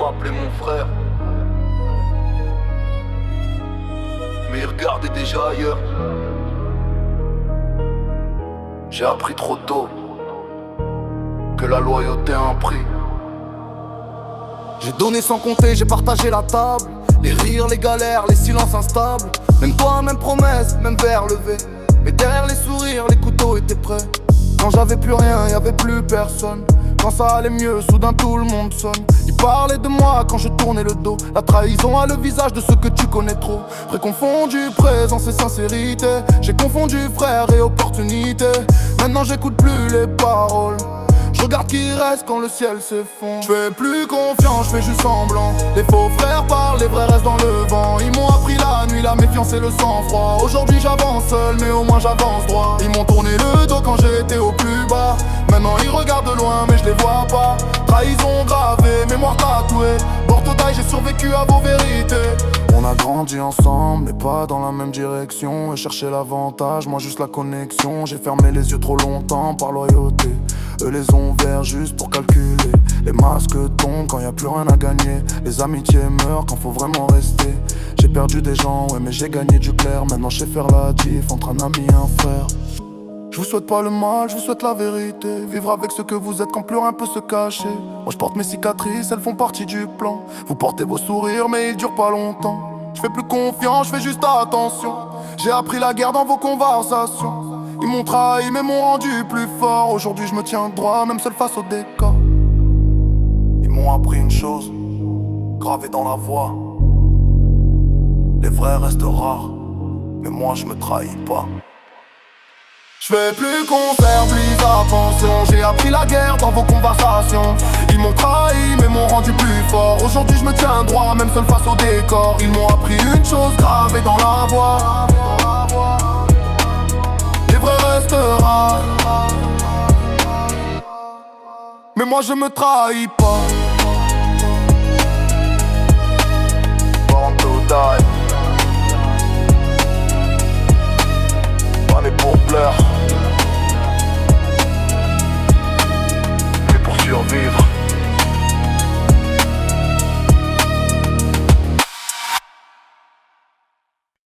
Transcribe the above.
m'appeler mon frère. Mais il regardait déjà ailleurs. J'ai appris trop tôt que la loyauté a un prix. J'ai donné sans compter, j'ai partagé la table. Les rires, les galères, les silences instables. Même toi, même promesse, même verre levé. Mais derrière les sourires, les couteaux étaient prêts. Quand j'avais plus rien, y'avait plus personne. Quand ça allait mieux, soudain tout le monde sonne. Ils parlaient de moi quand je tournais le dos. La trahison a le visage de ceux que tu connais trop. Préconfondu, présence et sincérité. J'ai confondu frère et opportunité. Maintenant j'écoute plus les paroles. Je regarde qui reste quand le ciel s'effondre. Je fais plus confiance, je fais juste semblant. Les faux frères parlent, les vrais restent dans le vent. Ils m'ont appris la nuit, la méfiance et le sang-froid. Aujourd'hui j'avance seul, mais au moins j'avance droit. Ils m'ont tourné le dos quand j'étais au plus bas. Maintenant ils regardent de loin, mais je les vois pas. Trahison gravée, mémoire tatouée. Porte taille, j'ai survécu à vos vérités. On a grandi ensemble, mais pas dans la même direction. Et chercher l'avantage, moi juste la connexion. J'ai fermé les yeux trop longtemps par loyauté. Eux les ont ouverts juste pour calculer. Les masques tombent quand y a plus rien à gagner. Les amitiés meurent quand faut vraiment rester. J'ai perdu des gens, ouais mais j'ai gagné du clair. Maintenant je sais faire la diff entre un ami et un frère. Je vous souhaite pas le mal, je vous souhaite la vérité. Vivre avec ce que vous êtes quand plus rien peut se cacher. Moi je porte mes cicatrices, elles font partie du plan. Vous portez vos sourires mais ils durent pas longtemps. Je fais plus confiance, je fais juste attention. J'ai appris la guerre dans vos conversations. Ils m'ont trahi mais m'ont rendu plus fort. Aujourd'hui je me tiens droit, même seul face au décor. Ils m'ont appris une chose, gravée dans la voix. Les vrais restent rares, mais moi je me trahis pas. Je fais plus qu'on faire plus attention. J'ai appris la guerre dans vos conversations. Ils m'ont trahi mais m'ont rendu plus fort. Aujourd'hui je me tiens droit, même seul face au décor. Ils m'ont appris une chose gravée dans la voix. Les vrais restera. Mais moi je me trahis pas.